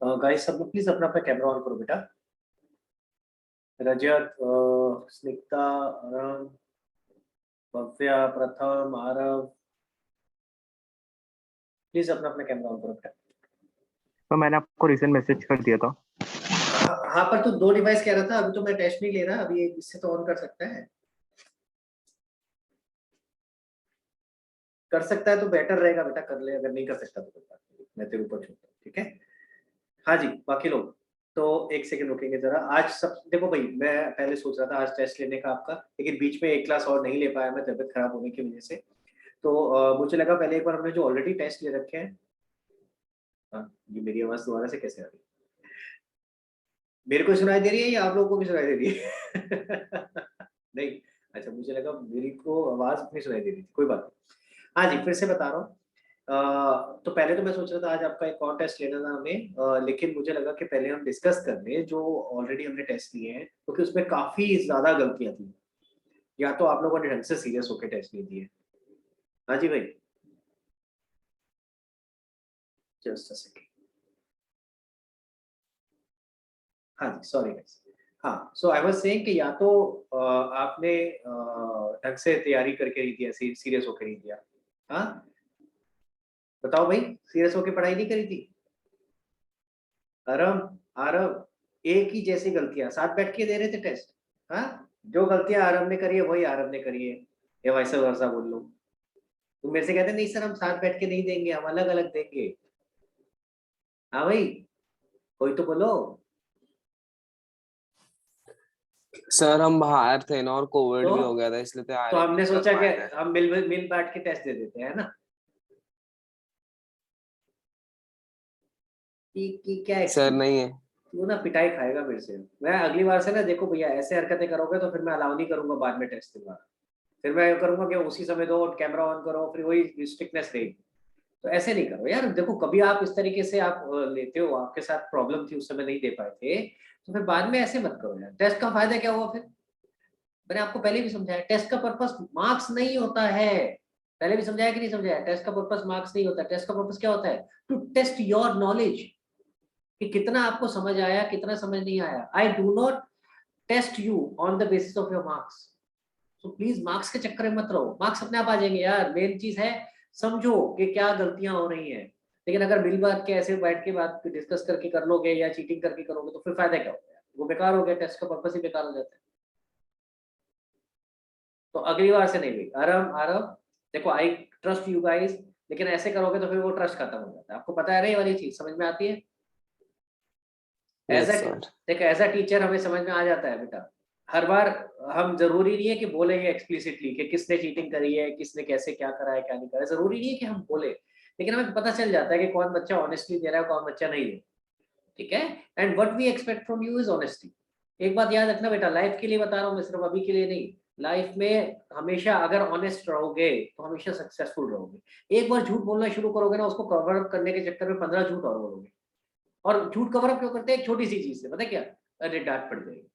Guys सब लोग please अपना अपना कैमरा ऑन करो बेटा। रजत, स्निग्धा, अरम, भव्या, प्रथम, आरव, प्लीज अपना अपना कैमरा ऑन करो बेटा। तो मैंने आपको रिसेंट मैसेज कर दिया था। हाँ पर तू दो डिवाइस कह रहा था, अभी तो मैं टेस्ट नहीं ले रहा, अभी एक इससे तो ऑन कर सकता है। कर सकता है तो बेटर रहेगा बेटा, कर ले, अगर नहीं कर सकता तो कोई बात नहीं, मैं तेरे ऊपर छोड़ता हूँ, ठीक है। हाँ जी, बाकी लोग तो एक सेकंड रुकेंगे जरा। आज सब देखो भाई, मैं पहले सोच रहा था आज टेस्ट लेने का आपका, लेकिन बीच में एक क्लास और नहीं ले पाया मैं, तबीयत खराब होने की वजह से। तो मुझे लगा पहले एक बार हमने जो ऑलरेडी टेस्ट ले रखे हैं। हाँ, ये मेरी आवाज दोबारा से कैसे आ रही है? मेरे को सुनाई दे रही है या आप लोगों को भी सुनाई दे रही है? नहीं, अच्छा मुझे लगा मेरी को आवाज नहीं सुनाई दे रही थी, कोई बात नहीं। हाँ जी, फिर से बता रहा हूँ। तो पहले तो मैं सोच रहा था आज आपका एक और टेस्ट लेना था हमें, लेकिन मुझे लगा कि पहले हम डिस्कस कर लें जो ऑलरेडी हमने टेस्ट लिए हैं, क्योंकि उसमें काफी ज्यादा गलतियां थी, या तो आप लोगों ने ढंग से सीरियस होकर टेस्ट नहीं दिए। हाँ जी भाई, जस्ट अ सेकेंड। हाँ जी, सॉरी गाइस। हाँ, सो आई वाज सेइंग कि या तो आपने ढंग से तैयारी करके नहीं दिया, सीरियस होकर नहीं दिया। हाँ, बताओ भाई, सीरियस होकर पढ़ाई नहीं करी थी? आरव, आरव, एक ही जैसी गलतियां साथ बैठ के दे रहे थे टेस्ट। हाँ, जो गलतियां आरव ने करी है वही आरव ने करी है, या वैसा वैसा बोल लो। तुम मेरे से कहते नहीं सर हम साथ बैठ के नहीं देंगे, हम अलग अलग देंगे। हाँ भाई, कोई तो बोलो। सर हम बाहर थे ना और कोविड भी हो गया था, इसलिए तो तैयारी हमने नहीं कर सोचा कि पाए थे। हम मिल मिल बैठ के टेस्ट दे देते हैं ना, कि क्या सर एक्सक्यूज। नहीं है। तू ना पिटाई खाएगा मेरे से, मैं अगली बार से ना, देखो भैया ऐसे हरकतें करोगे तो फिर मैं अलाउ नहीं करूंगा बाद में टेस्ट दोबारा। फिर मैं करूंगा कि उसी समय दो, कैमरा ऑन करो, फिर वही स्ट्रिक्टनेस रहेगी। तो ऐसे नहीं करो यार, देखो कभी आप इस तरीके से आप लेते हो, आपके साथ प्रॉब्लम थी उस समय नहीं दे पाए थे, तो फिर बाद में ऐसे मत करो यार। टेस्ट का फायदा क्या हुआ फिर? मैंने आपको पहले भी समझाया, टेस्ट का पर्पस मार्क्स नहीं होता है। पहले भी समझाया कि नहीं समझाया? टेस्ट का पर्पस मार्क्स नहीं होता, टेस्ट का पर्पस क्या होता है? टू टेस्ट योर नॉलेज, कि कितना आपको समझ आया, कितना समझ नहीं आया। I do not test you on the basis of your marks. तो प्लीज मार्क्स के चक्कर में मत रहो, मार्क्स अपने आप आ जाएंगे यार। मेन चीज है समझो कि क्या गलतियां हो रही हैं। लेकिन अगर मिल बात के ऐसे बैठ के बात डिस्कस करके कर लोगे या चीटिंग करके करोगे तो फिर फायदा क्या होगा? वो बेकार हो गया, टेस्ट का पर्पस ही बेकार हो जाता है। तो अगली बार से नहीं भाई, आराम आराम। देखो आई ट्रस्ट यू गाइस, लेकिन ऐसे करोगे तो फिर वो ट्रस्ट खत्म हो जाता है। आपको पता है ना, ये वाली चीज समझ में आती है? एज यस अ सर। देखो, एज अ टीचर हमें समझ में आ जाता है बेटा। हर बार हम जरूरी नहीं है कि बोलेंगे एक्सप्लिसिटली कि किसने चीटिंग करी है, किसने कैसे क्या करा है क्या नहीं करा है, जरूरी नहीं है कि हम बोले। लेकिन हमें पता चल जाता है कि कौन बच्चा ऑनेस्टली दे रहा है, कौन बच्चा नहीं है। ठीक है, and what we expect from you is honesty. एक बात याद रखना बेटा, लाइफ के लिए बता रहा हूँ मैं, सिर्फ अभी के लिए नहीं। लाइफ में हमेशा अगर ऑनेस्ट रहोगे तो हमेशा सक्सेसफुल रहोगे। एक बार झूठ बोलना शुरू करोगे ना, उसको कवर अप करने के चक्कर में 15 झूठ और बोलोगे। और झूठ कवर अप क्यों करते हैं? एक छोटी सी चीज से, पता है क्या? अरे डांट पड़ जाएगी।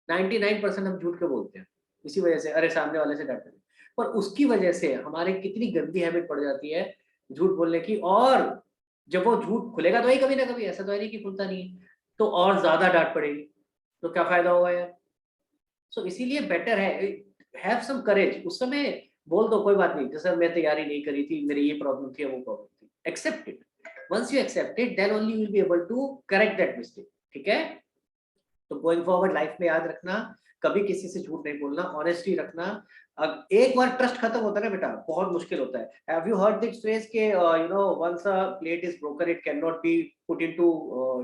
99% हम झूठ क्यों बोलते हैं? इसी वजह से, अरे सामने वाले से डांट पड़ जाएगी। पर उसकी वजह से हमारे कितनी गंदी हैबिट पड़ जाती है झूठ बोलने की। और जब वो झूठ खुलेगा तो ही कभी ना कभी, ऐसा तो है नहीं कि खुलता नहीं है, तो और ज्यादा डांट पड़ेगी। तो क्या फायदा होगा यार? सो इसीलिए बेटर है, हैव सम करेज। उस समय बोल दो, कोई बात नहीं, जैसे मैं तैयारी नहीं करी थी, मेरी ये प्रॉब्लम थी, वो प्रॉब्लम थी। Accept it. Once you accept it then only you will be able to correct that mistake. ठीक है, तो गोइंग फॉरवर्ड लाइफ में याद रखना, कभी किसी से झूठ नहीं बोलना, ऑनेस्टी रखना। अब एक बार ट्रस्ट खत्म होता है ना बेटा, बहुत मुश्किल होता है। Have you heard this phrase के you know once a plate is broken it can not be put into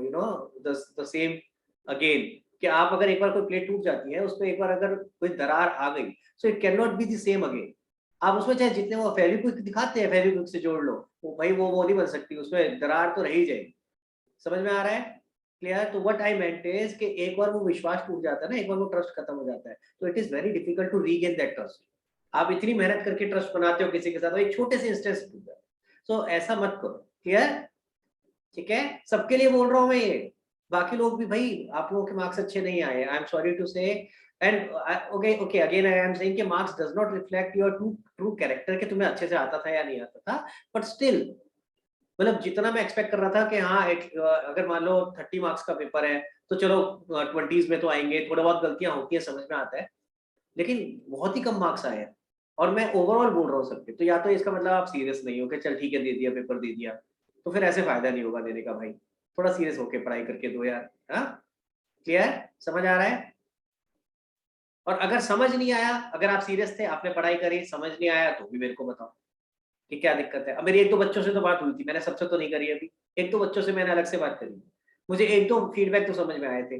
you know the same again. कि आप अगर एक बार कोई प्लेट टूट जाती है, उसमें एक बार अगर कोई दरार आ गई, so it can not be the same again. आप उसमें चाहे जितने वो फेविक्विक दिखाते हैं, फेविक्विक से जोड़ लो, वो भाई वो नहीं बन सकती, उसमें दरार तो रह ही जाएगी। समझ में आ रहा है? क्लियर? तो व्हाट आई मेंट इज कि एक बार वो विश्वास टूट जाता है ना, एक बार वो ट्रस्ट खत्म हो जाता है, तो it is very difficult to regain that trust. आप इतनी मेहनत करके ट्रस्ट बनाते हो किसी के साथ, तो एक छोटे से इंस्टेंस टूट जाता है। सो ऐसा मत करो। क्लियर? ठीक है, सबके लिए बोल रहा हूँ मैं ये। बाकी लोग भी भाई, आप लोगों के मार्क्स अच्छे नहीं आए, I am sorry to say. And okay okay, again I am saying कि marks does not reflect your true true character, कि तुम्हें अच्छे से आता था या नहीं आता था, बट स्टिल मतलब जितना मैं एक्सपेक्ट कर रहा था कि हाँ अगर मान लो 30 मार्क्स का पेपर है तो चलो 20s में तो आएंगे, थोड़ा बहुत गलतियां होती है, समझ में आता है, लेकिन बहुत ही कम मार्क्स आए हैं। और मैं ओवरऑल बोल रहा हूँ सबके, तो या तो इसका मतलब आप सीरियस नहीं हो कि चल ठीक है दे दिया पेपर दे दिया, तो फिर ऐसे फायदा नहीं होगा देने का भाई। थोड़ा सीरियस होके पढ़ाई करके दो यार। हाँ, क्लियर, समझ आ रहा है? और अगर समझ नहीं आया, अगर आप सीरियस थे, आपने पढ़ाई करी, समझ नहीं आया, तो भी मेरे को बताओ कि क्या दिक्कत है। अब मेरी एक दो बच्चों से तो बात हुई थी, मैंने सबसे तो नहीं करी अभी, एक दो बच्चों से मैंने अलग से बात करी, मुझे एक दो फीडबैक तो समझ में आए थे।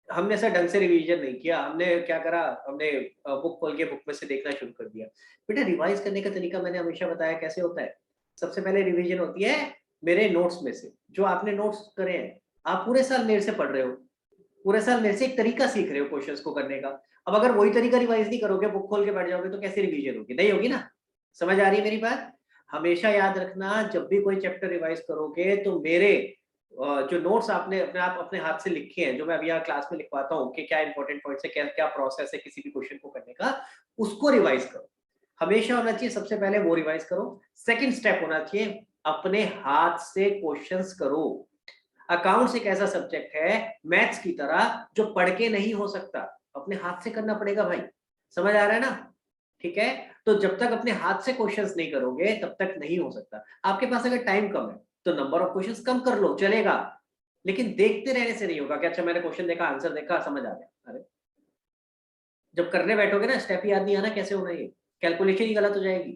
हमने ऐसा ढंग से रिवीजन नहीं किया, हमने क्या करा, हमने बुक खोल के बुक में से देखना शुरू कर दिया। बेटा रिवाइज करने का तरीका मैंने हमेशा बताया कैसे होता है। सबसे पहले रिवीजन होती है मेरे नोट्स में से, जो आपने नोट्स करे हैं, आप पूरे साल मेरे से पढ़ रहे हो, पूरे साल मेरे से एक तरीका सीख रहे हो क्वेश्चंस को करने का। अब अगर वही तरीका रिवाइज नहीं करोगे, बुक खोल के बैठ जाओगे, तो कैसे रिवीजन होगी? नहीं होगी ना। समझ आ रही है मेरी बात? हमेशा याद रखना, जब भी कोई चैप्टर रिवाइज करोगे तो मेरे जो नोट्स आपने अपने हाथ से लिखे हैं, जो मैं अभी यहाँ क्लास में लिखवाता हूँ कि क्या इंपॉर्टेंट पॉइंट्स है, क्या क्या प्रोसेस है किसी भी क्वेश्चन को करने का, उसको रिवाइज करो। हमेशा होना चाहिए सबसे पहले वो रिवाइज करो। सेकंड स्टेप होना चाहिए अपने हाथ से क्वेश्चंस करो। अकाउंट्स एक ऐसा सब्जेक्ट है मैथ्स की तरह जो पढ़ के नहीं हो सकता, अपने हाथ से करना पड़ेगा भाई। समझ आ रहा है ना? ठीक है, तो जब तक अपने हाथ से क्वेश्चंस नहीं करोगे तब तक नहीं हो सकता। आपके पास अगर टाइम कम है तो नंबर ऑफ क्वेश्चंस कम कर लो, चलेगा, लेकिन देखते रहने से नहीं होगा कि अच्छा मैंने क्वेश्चन देखा, आंसर देखा, समझ आ गया। अरे जब करने बैठोगे ना, स्टेप याद नहीं आना कैसे होना, ये कैलकुलेशन ही गलत हो जाएगी।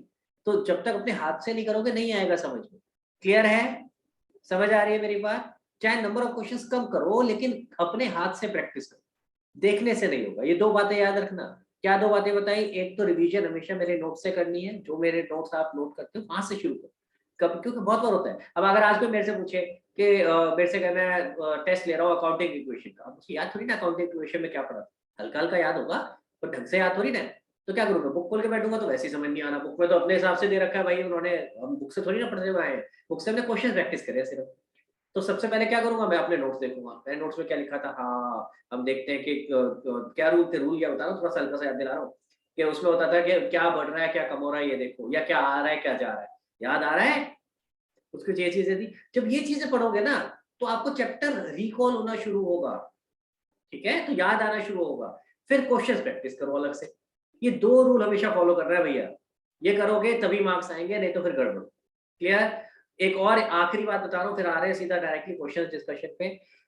तो जब तक अपने हाथ से नहीं करोगे नहीं आएगा समझ में। क्लियर है? समझ आ रही है मेरी बात? चाहे नंबर ऑफ क्वेश्चंस कम करो लेकिन अपने हाथ से प्रैक्टिस करो, देखने से नहीं होगा। ये दो बातें याद रखना। क्या दो बातें बताई? एक तो रिवीजन हमेशा मेरे नोट से करनी है, जो मेरे नोट्स आप नोट करते हो वहां से शुरू करो। कब? क्योंकि बहुत बार होता है, अब अगर आज कोई मेरे से पूछे कि मेरे से कहना है टेस्ट ले रहा हूँ अकाउंटिंग इक्वेशन का, अब मुझे याद थोड़ी ना अकाउंटिंग इक्वेशन में क्या पढ़ा था, हल्का हल्का याद होगा पर ढंग से याद थोड़ी ना है। तो क्या करूंगा, बुक खोल के बैठूंगा तो वैसे ही समझ नहीं आना, बुक में तो अपने हिसाब से दे रखा है भाई उन्होंने, हम बुक से थोड़ी ना पढ़ते हुए आए हैं, बुक से हमने क्वेश्चन प्रैक्टिस करे हैं सिर्फ। तो सबसे पहले क्या करूंगा, मैं अपने नोट्स देखूंगा, मैंने नोट्स में क्या लिखा था। हाँ, हम देखते हैं कि क्या रूल थे, रूल क्या बता रहा हूँ, थोड़ा सा हल्का सा याद दिला रहा हूँ कि उसमें होता था कि क्या बढ़ रहा है क्या कम हो रहा है ये देखो, या क्या आ रहा है क्या जा रहा है, याद आ रहा है? उसकी ये चीजें थी। जब ये चीजें पढ़ोगे ना तो आपको चैप्टर रिकॉल होना शुरू होगा, ठीक है, तो याद आना शुरू होगा। फिर क्वेश्चंस प्रैक्टिस करो अलग से। ये दो रूल हमेशा फॉलो करना है भैया, ये करोगे तभी मार्क्स आएंगे, नहीं तो फिर गड़बड़। क्लियर? एक और आखिरी बात बता रहा हूँ, फिर आ रहे हैं सीधा डायरेक्टली क्वेश्चन डिस्कशन पे।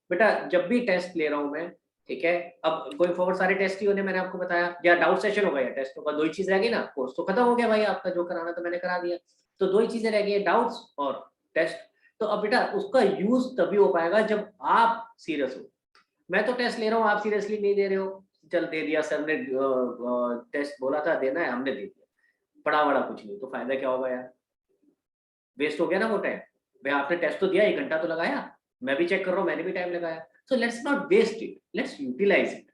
बेटा जब भी टेस्ट ले रहा हूँ मैं, ठीक है, अब गोइंग फॉरवर्ड सारे टेस्ट ही होने, मैंने आपको बताया, या डाउट सेशन होगा या टेस्ट होगा, दो ही चीज रह गई ना, कोर्स तो खत्म हो गया भाई आपका, जो कराना था मैंने करा दिया। तो दो ही चीजें रह गई, डाउट्स और टेस्ट। तो अब बेटा उसका यूज तभी हो पाएगा जब आप सीरियस हो। मैं तो टेस्ट ले रहा हूँ, आप सीरियसली नहीं दे रहे हो, चल दे दिया सर ने, टेस्ट बोला था देना है, हमने दे दिया, पढ़ा वड़ा कुछ नहीं, तो फायदा क्या होगा यार? वेस्ट हो गया ना वो टाइम। भाई आपने टेस्ट तो दिया, 1 घंटा तो लगाया, मैं भी चेक कर रहा हूँ, मैंने भी टाइम लगाया। So let's not waste it, let's utilize it.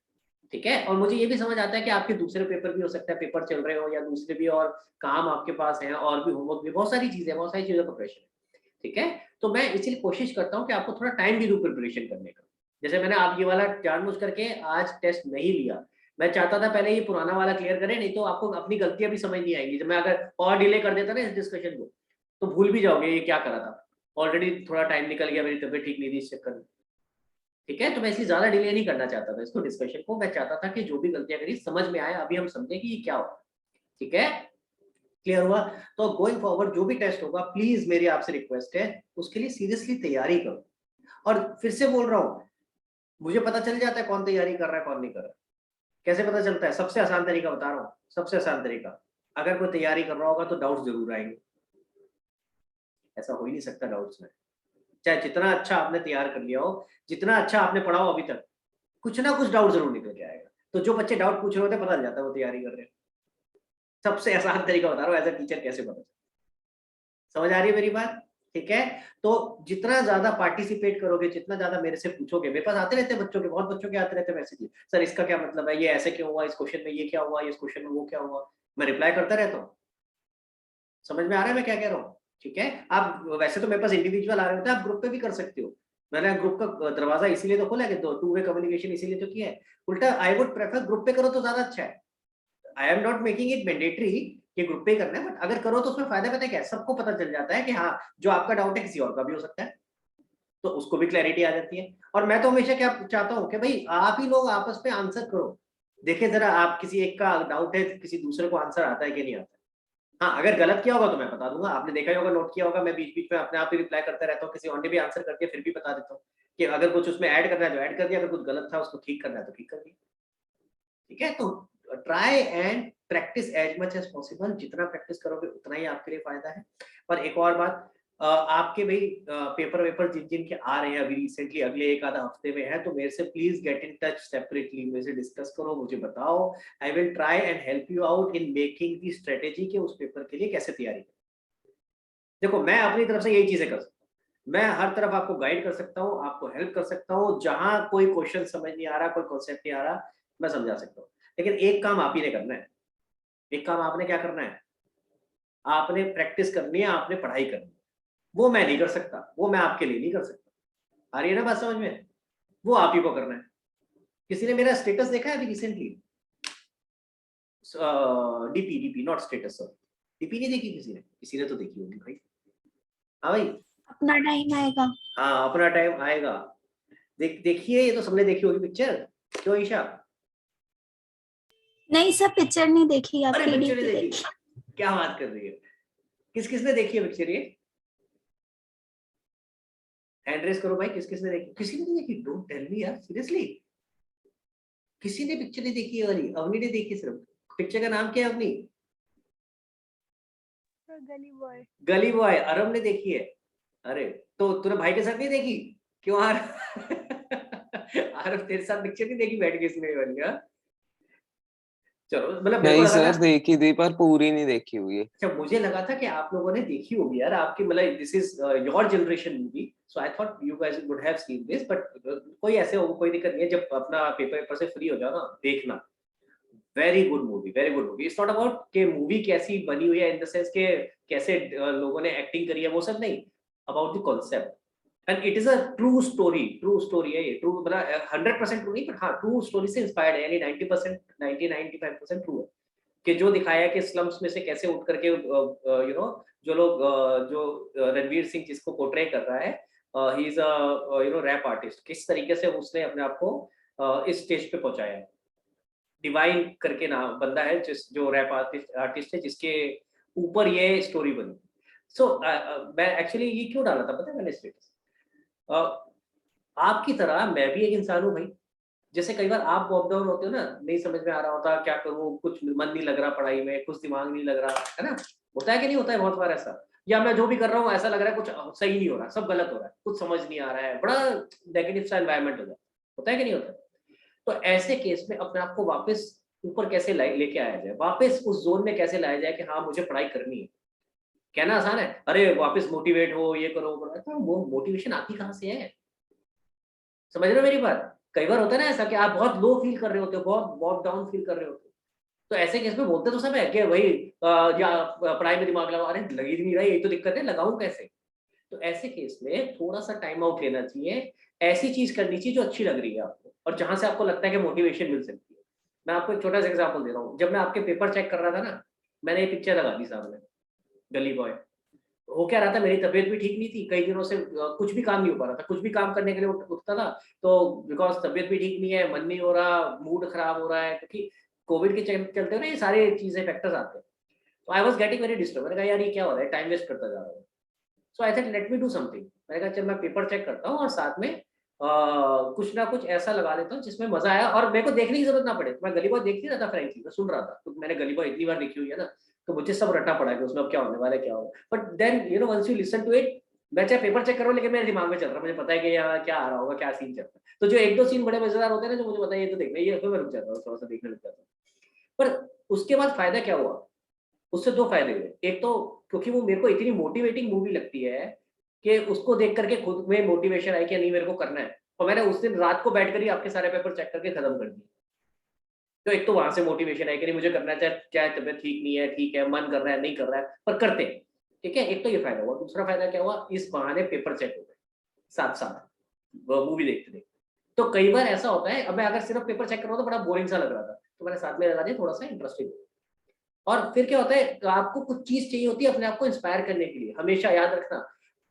ठीक है, और मुझे ये भी समझ आता है कि आपके दूसरे पेपर भी हो सकता है, पेपर चल रहे हो या दूसरे भी और काम आपके पास है, और भी होमवर्क भी, बहुत सारी चीजें, बहुत सारी चीजों का प्रेशर है। ठीक है, तो मैं इसलिए कोशिश करता हूँ कि आपको थोड़ा टाइम भी दूं प्रिपरेशन करने का। जैसे मैंने आप ये वाला जानबूझ करके आज टेस्ट नहीं लिया, मैं चाहता था पहले ये पुराना वाला क्लियर करें, नहीं तो आपको अपनी गलतियां भी समझ नहीं आएंगी। जब मैं अगर और डिले कर देता ना इस डिस्कशन को, तो भूल भी जाओगे ये क्या करा था। ऑलरेडी थोड़ा टाइम निकल गया, मेरी तबीयत ठीक नहीं थी इस चक्कर में। ठीक है, तो मैं इसलिए ज्यादा डिले नहीं करना चाहता था इसको, डिस्कशन को। मैं चाहता था कि जो भी गलतियां करी समझ में आए, अभी हम समझे कि ये क्या होगा। ठीक है, क्लियर हुआ? तो गोइंग फॉरवर्ड जो भी टेस्ट होगा, प्लीज मेरी आपसे रिक्वेस्ट है उसके लिए सीरियसली तैयारी करो। और फिर से बोल रहा हूँ, मुझे पता चल जाता है कौन तैयारी कर रहा है कौन नहीं कर रहा है। कैसे पता चलता है? सबसे आसान तरीका बता रहा हूँ, सबसे आसान तरीका, अगर कोई तैयारी कर रहा होगा तो डाउट जरूर आएंगे। ऐसा हो ही नहीं सकता डाउट्स में, चाहे जितना अच्छा आपने तैयार कर लिया हो, जितना अच्छा आपने पढ़ा हो अभी तक, कुछ ना कुछ डाउट जरूर निकल के आएगा। तो जो बच्चे डाउट पूछ रहे होते हैं, पता चल जाता है वो तैयारी कर रहे हैं। सबसे आसान तरीका बता रहा हूँ, एज ए टीचर कैसे पता चलता है। समझ आ रही है मेरी बात? ठीक है, तो जितना ज्यादा पार्टिसिपेट करोगे, जितना ज्यादा मेरे से पूछोगे, मेरे पास आते रहते हैं बच्चों के, बहुत बच्चों के आते रहते हैं मैसेज, सर इसका क्या मतलब है, ये ऐसे क्यों हुआ, इस क्वेश्चन में ये क्या हुआ, इस क्वेश्चन में वो क्या हुआ। मैं रिप्लाई करता रहता हूँ। समझ में आ रहा है मैं क्या कह रहा हूँ? ठीक है, आप वैसे तो मेरे पास इंडिविजुअल आ रहे होते हैं, आप ग्रुप पे भी कर सकते हो। मैंने ग्रुप का दरवाजा इसीलिए तो खोला है कि टू वे कम्युनिकेशन इसीलिए तो किया है। उल्टा आई वुड प्रेफर ग्रुप पे करो तो ज्यादा अच्छा है। I am not making it mandatory, कि ग्रुप पे ही करना है, बट अगर करो तो उसमें फायदा पता है क्या है, सबको पता चल जाता है कि हाँ जो आपका डाउट है किसी और का भी हो सकता है, तो उसको भी क्लैरिटी आ जाती है। और मैं तो हमेशा क्या चाहता हूँ कि भाई आप ही लोग आपस में आंसर करो, देखे जरा आप किसी एक का डाउट है किसी दूसरे को आंसर आता है कि नहीं आता है। हाँ अगर गलत किया होगा तो मैं बता दूंगा, आपने देखा ही होगा, नोट किया होगा, मैं बीच बीच में अपने आप ही रिप्लाई करता रहता हूँ, किसी और ने भी आंसर करके फिर भी बता देता हूँ कि अगर कुछ उसमें ऐड करना है तो ऐड कर दिया, अगर कुछ गलत था उसको ठीक करना है तो ठीक कर दिया। ठीक है, तो try and practice as much as possible, जितना प्रैक्टिस करोगे उतना ही आपके लिए फायदा है। और एक और बात, आपके भाई पेपर वेपर जिन जिन के आ रहे हैं अभी रिसेंटली अगले एक आधा हफ्ते में है, तो मेरे से please get in touch separately, मेरे से डिस्कस करो, मुझे बताओ, आई will try and help you out in making the strategy के उस पेपर के लिए कैसे तैयारी करें। देखो मैं अपनी तरफ से यही चीजें कर सकता हूँ, मैं हर तरफ आपको गाइड कर सकता हूँ, आपको हेल्प कर सकता हूँ, जहां कोई क्वेश्चन समझ नहीं आ रहा, कोई कॉन्सेप्ट नहीं आ रहा, मैं समझा सकता हूँ। लेकिन एक काम आप ही ने करना है, एक काम आपने क्या करना है, आपने प्रैक्टिस करनी है, आपने पढ़ाई करनी है। वो मैं नहीं कर सकता, वो मैं आपके लिए नहीं कर सकता। आ रही है ना बात समझ में? वो आप ही को करना है। किसी ने मेरा स्टेटस देखा है अभी recently? DP DP not status, sorry, DP नहीं देखी किसी ने? किसी ने तो देखी होगी भाई। हाँ भाई, अपना टाइम आएगा। हाँ अपना टाइम आएगा। देखिए ये तो सबने देखी होगी पिक्चर, क्यों ईशा? नहीं सर, पिक्चर नहीं देखी, अरे आपकी पिक्चर डीपी नहीं देखी। देखी? क्या बात कर रही है? किस किस ने देखी है पिक्चर ये? हैंड रेस करो भाई, किस किस ने देखी? किसी ने नहीं देखी? डोंट टेल मी यार, सीरियसली किसी ने पिक्चर नहीं देखी है वाली? अवनी ने देखी सिर्फ। पिक्चर का नाम क्या है अवनी? गली बॉय। गली बॉय। अरब ने देखी है? अरे तो तूने भाई के साथ नहीं देखी? क्यों यार? अरब तेरे साथ पिक्चर नहीं देखी बैठ के इसने वाली? हाँ चलो, मतलब मेरे को नहीं लगा था, सर, देखी थी पर पूरी नहीं देखी हुई है। अच्छा मुझे लगा था कि आप लोगों ने देखी होगी यार, आपकी मतलब this is your generation movie, so I thought you guys would have seen this, but कोई ऐसे हो, कोई दिक्कत नहीं है, जब अपना पेपर पेपर से फ्री हो जाओ ना देखना। Very good movie, very good movie. It's not about कि मूवी कैसी बनी हुई है इन द सेंस के कैसे लोगों ने एक्टिंग करी है, वो सब नहीं, about the concept. And it is a true story है ये, ट्रू मतलब 100% ट्रू नहीं, बट हाँ ट्रू स्टोरी से इंस्पायर्ड है, यानी 90%, 90-95% ट्रू है। कि जो दिखाया है कि स्लम्स में से कैसे उठ करके यू नो जो लोग जो रणवीर सिंह जिसको पोर्ट्रे कर रहा है, he is a you know rap artist, किस तरीके से उसने अपने आप को इस स्टेज पे पहुंचाया है। डिवाइन करके नाम बंदा है जिस जो रैप आर्टिस्ट आर्टिस्ट है जिसके ऊपर ये स्टोरी बनी। सो मैं एक्चुअली ये क्यों डाला था पता है मैंने स्टेटस, आपकी तरह मैं भी एक इंसान हूँ भाई। जैसे कई बार आप बॉक डाउन होते हो ना, नहीं समझ में आ रहा होता क्या करूँ, कुछ मन नहीं लग रहा पढ़ाई में, कुछ दिमाग नहीं लग रहा है ना, होता है कि नहीं होता है बहुत बार ऐसा? या मैं जो भी कर रहा हूँ ऐसा लग रहा है कुछ सही नहीं हो रहा, सब गलत हो रहा है, कुछ समझ नहीं आ रहा है, बड़ा नेगेटिव सा एनवायरनमेंट हो जाता है, होता है कि नहीं होता? तो ऐसे केस में अपने आप को वापस ऊपर कैसे लेके आया जाए, वापस उस जोन में कैसे लाया जाए कि हाँ मुझे पढ़ाई करनी है। कहना आसान है, अरे वापस मोटिवेट हो, ये करो वो करो, तो वो मोटिवेशन आती कहाँ से है? समझ रहे हो मेरी बात? कई बार होता है ना ऐसा कि आप बहुत लो फील कर रहे होते हो, बहुत बहुत डाउन फील कर रहे होते हो, तो ऐसे केस में बोलते तो सब है कि भाई या पढ़ाई में दिमाग लगाओ, अरे लग ही नहीं रहा, यही तो दिक्कत है, लगाऊं कैसे? तो ऐसे केस में थोड़ा सा टाइम आउट लेना चाहिए, ऐसी चीज करनी चाहिए जो अच्छी लग रही है आपको और जहां से आपको लगता है कि मोटिवेशन मिल सकती है। मैं आपको एक छोटा सा एग्जांपल दे रहा हूँ, जब मैं आपके पेपर चेक कर रहा था ना, मैंने ये पिक्चर लगा दी सामने, गली बॉय। हो क्या रहा था, मेरी तबीयत भी ठीक नहीं थी कई दिनों से, कुछ भी काम नहीं हो पा रहा था, कुछ भी काम करने के लिए उठता था तो बिकॉज तबीयत भी ठीक नहीं है, मन नहीं हो रहा, मूड खराब हो रहा है, क्योंकि कोविड के चलते ना ये सारे चीजें फैक्टर्स आते हैं। तो I was getting very disturb, मैंने कहा यार ये क्या हो रहा है, टाइम वेस्ट करता जा रहा हूँ। So I thought let me do something, मैंने कहा चल मैं पेपर चेक करता हूँ और साथ में कुछ ना कुछ ऐसा लगा लेता हूँ जिसमें मजा आया और मेरे को देखने की जरूरत ना पड़े। मैं गली बॉय देख नहीं रहा था फ्रेंकली, मैं सुन रहा था, तो मैंने गली बॉय इतनी बार देखी हुई है ना, तो मुझे सब रट्टा पड़ा कि उसमें अब क्या होने वाला है क्या होगा। But then you know once you listen to it, मैं चाहे पेपर चेक कर रहा हूँ लेकिन मेरे दिमाग में चल रहा है, मुझे पता है कि यहाँ क्या आ रहा होगा, क्या सीन चल रहा है। तो जो एक दो सीन बड़े मजेदार होते हैं ना, जो मुझे पता है ये तो देखना ही है, फिर मैं रुक जाता हूँ, थोड़ा सा देखने लग जाता हूँ। पर उसके बाद फायदा क्या हुआ, उससे दो फायदे हुए। एक तो क्योंकि वो मेरे को इतनी मोटिवेटिंग मूवी लगती है कि उसको देख करके खुद में मोटिवेशन आई कि नहीं मेरे को करना है, और मैंने उस दिन रात को बैठ कर ही आपके सारे पेपर चेक करके खत्म कर दिए। तो एक तो वहां से मोटिवेशन है कि नहीं मुझे करना है, चाहे तबियत ठीक नहीं है, ठीक है, मन कर रहा है नहीं कर रहा है, पर करते हैं। ठीक है, एक तो ये फायदा हुआ। दूसरा फायदा क्या हुआ, इस बहाने पेपर चेक हो गए साथ साथ मूवी देखते देखते। तो कई बार ऐसा होता है, अब मैं अगर सिर्फ पेपर चेक कर रहा हूँ तो बड़ा बोरिंग सा लग रहा था, तो मैंने साथ में लगा दिया, थोड़ा सा इंटरेस्टिंग। और फिर क्या होता है, आपको कुछ चीज चाहिए होती है अपने आप को इंस्पायर करने के लिए। हमेशा याद रखना,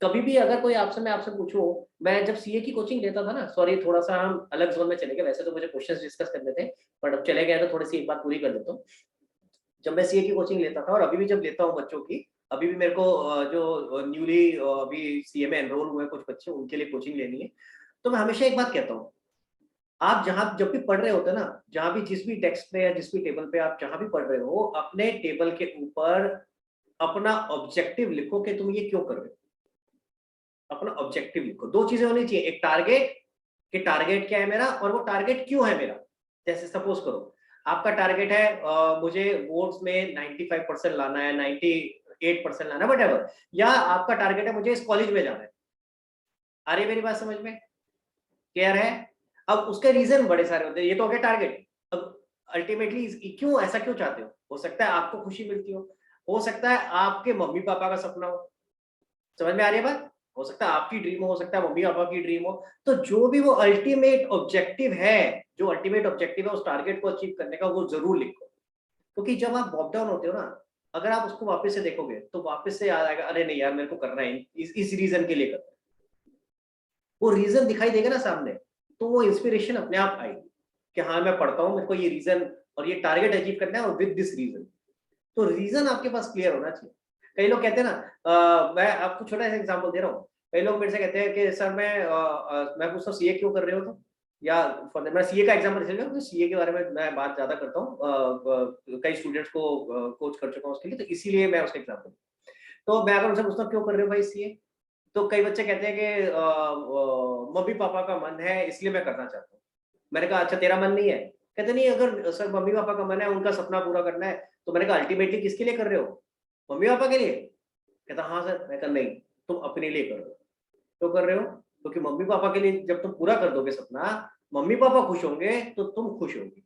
कभी भी अगर कोई आपसे, मैं आपसे पूछूं, मैं जब सीए की कोचिंग लेता था ना, सॉरी थोड़ा सा हम अलग जोन में चले गए, वैसे तो मुझे क्वेश्चंस डिस्कस करने थे, बट अब चले गए तो थोड़ी सी एक बात पूरी कर देता हूँ। जब मैं सीए की कोचिंग लेता था और अभी भी जब लेता हूँ बच्चों की, अभी भी मेरे को जो न्यूली अभी सीए में एनरोल हुए कुछ बच्चे, उनके लिए कोचिंग लेनी है, तो मैं हमेशा एक बात कहता हूँ, आप जहां जब भी पढ़ रहे होते हैं ना, जहां भी जिस भी टेक्स्ट पे या जिस भी टेबल पे आप जहां भी पढ़ रहे हो, अपने टेबल के ऊपर अपना ऑब्जेक्टिव लिखो कि तुम ये क्यों कर रहे हो। अपना ऑब्जेक्टिव लिखो। दो चीजें होनी चाहिए, एक टारगेट, कि टारगेट क्या है मेरा और वो टारगेट क्यों है मेरा। जैसे सपोज करो आपका टारगेट है मुझे बोर्ड्स में 95% लाना है, 98% लाना है, वट या आपका टारगेट है मुझे इस कॉलेज में जाना है। आ रही है मेरी बात समझ में? क्लियर है? अब उसके रीजन बड़े सारे होते हैं, ये तो हो गया टारगेट। अब अल्टीमेटली क्यों ऐसा क्यों चाहते हो सकता है आपको खुशी मिलती हो सकता है आपके मम्मी पापा का सपना हो। समझ में आ रही है बात? हो सकता है आपकी ड्रीम हो सकता है मम्मी पापा की ड्रीम हो। तो जो भी वो अल्टीमेट ऑब्जेक्टिव है, जो अल्टीमेट ऑब्जेक्टिव है उस टारगेट को अचीव करने का, वो जरूर लिखो। क्योंकि जब आप बॉब डाउन होते हो ना, अगर आप उसको वापस से देखोगे तो वापस से याद आएगा, अरे नहीं यार मेरे को करना है, इस रीजन के लिए करना है। वो रीजन दिखाई देगा ना सामने, तो वो इंस्पिरेशन अपने आप आएगी कि हाँ मैं पढ़ता हूँ, मेरे को ये रीजन और ये टारगेट अचीव करना है और विद दिस रीजन। तो रीजन आपके पास क्लियर होना चाहिए। कई लोग कहते हैं ना, मैं आपको छोटा सा एग्जांपल दे रहा हूँ। कई लोग मेरे से कहते हैं कि सर मैं पूछता हूँ सीए क्यों कर रहे हो, तो या मैं सीए का एग्जांपल दे रहा हूँ, सीए के बारे में मैं बात ज्यादा करता हूँ, कई स्टूडेंट्स को कोच कर चुका हूँ उसके लिए, तो इसीलिए मैं उसका एग्जांपल। तो मैं अगर उनसे पूछता हूँ क्यों कर रहे हो भाई सीए, तो कई बच्चे कहते हैं कि मम्मी पापा का मन है इसलिए मैं करना चाहता हूँ। मैंने कहा अच्छा तेरा मन नहीं है? कहते नहीं, अगर सर मम्मी पापा का मन है, उनका सपना पूरा करना है, तो मैंने कहा अल्टीमेटली किसके लिए कर रहे हो, मम्मी पापा के लिए? कहता हाँ सर। मैं कहा नहीं, तुम अपने लिए कर रहे हो। क्यों कर रहे हो? क्योंकि मम्मी पापा के लिए जब तुम पूरा कर दोगे सपना, मम्मी पापा खुश होंगे तो तुम खुश होगी।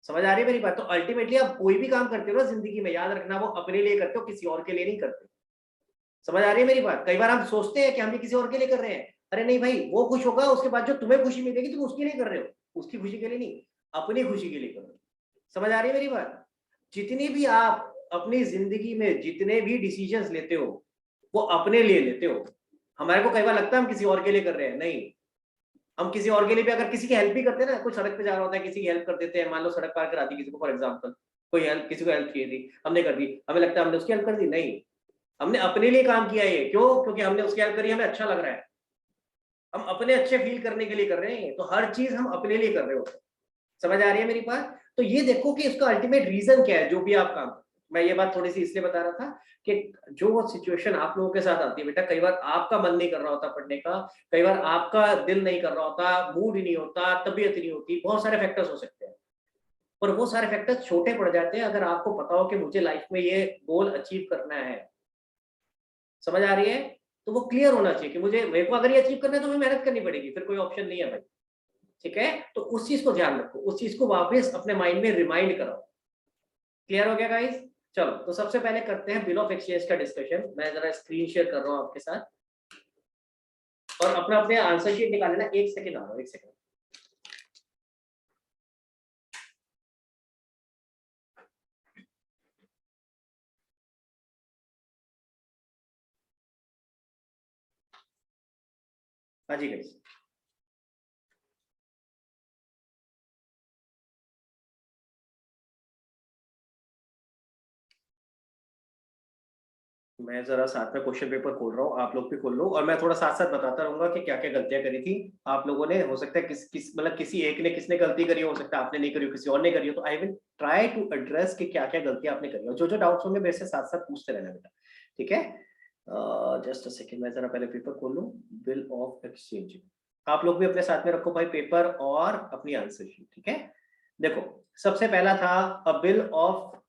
समझ आ रही है मेरी बात? तो अल्टीमेटली आप कोई भी काम करते हो ना जिंदगी में, याद रखना वो अपने लिए करते हो, किसी और के लिए नहीं करते। समझ आ रही है मेरी बात? कई बार हम सोचते हैं कि हम ये किसी और के लिए कर रहे हैं, अरे नहीं भाई, वो खुश होगा उसके बाद जो तुम्हें खुशी मिलेगी तुम उसके लिए कर रहे हो, उसकी खुशी के लिए नहीं, अपनी खुशी के लिए कर रहे हो। समझ आ रही है मेरी बात? जितनी भी आप अपनी जिंदगी में जितने भी डिसीजंस लेते हो, वो अपने लिए लेते हो। हमारे को कई बार लगता है हम किसी और के लिए कर रहे हैं, नहीं। हम किसी और के लिए भी अगर किसी की हेल्प भी करते हैं ना, कोई सड़क पे जा रहा होता है किसी की हेल्प कर देते हैं, मान लो सड़क पार करा दी किसी को फॉर एग्जाम्पल, कोई हेल्प, किसी को हेल्प चाहिए थी, हमने कर दी, हमें लगता है हमने उसकी हेल्प कर दी, नहीं, हमने अपने लिए काम किया ये। क्यों? क्योंकि हमने उसकी हेल्प करी, हमें अच्छा लग रहा है, हम अपने अच्छे फील करने के लिए कर रहे हैं, तो हर चीज हम अपने लिए कर रहे होते हैं। समझ आ रही है मेरी बात? तो ये देखो कि इसका अल्टीमेट रीजन क्या है, जो भी आप काम। मैं ये बात थोड़ी सी इसलिए बता रहा था कि जो वो सिचुएशन आप लोगों के साथ आती है बेटा, कई बार आपका मन नहीं कर रहा होता पढ़ने का, कई बार आपका दिल नहीं कर रहा होता, मूड ही नहीं होता, तबीयत नहीं होती, बहुत सारे फैक्टर्स हो सकते हैं। पर वो सारे फैक्टर्स छोटे पड़ जाते हैं अगर आपको पता हो कि मुझे लाइफ में ये गोल अचीव करना है। समझ आ रही है? तो वो क्लियर होना चाहिए कि मुझे, मेरे को अगर ये अचीव करना है तो मुझे मेहनत करनी पड़ेगी, फिर कोई ऑप्शन नहीं है भाई। ठीक है? तो उस चीज को ध्यान रखो, उस चीज को वापस अपने माइंड में रिमाइंड कराओ। क्लियर हो गया गाइस? चलो तो सबसे पहले करते हैं बिल ऑफ एक्सचेंज का डिस्कशन। मैं जरा स्क्रीन शेयर कर रहा हूं आपके साथ, और अपना अपने आंसर शीट निकाल लेना। एक सेकंड आ रहा हूं, एक सेकंड। हाँ जी गाइस, मैं जरा साथ में क्वेश्चन पेपर खोल रहा हूँ, आप लोग भी खोल लो, और मैं थोड़ा साथ साथ बताता रहूंगा कि क्या क्या गलतियां करी थी आप लोगों ने। हो सकता है किस मतलब किसी एक ने, किसने गलती करी हो सकता है आपने नहीं करी हो, किसी और ने करी हो, तो I will try to address कि क्या क्या गलतियां आपने करी हो। जो जो डाउट्स होंगे मेरे से साथ साथ पूछते रहना बेटा, ठीक है? जस्ट अ सेकेंड, मैं जरा पहले पेपर खोल लूँ। बिल ऑफ एक्सचेंज आप लोग भी अपने साथ में रखो भाई, पेपर और अपनी आंसर शीट, ठीक है? देखो सबसे पहला था a bill of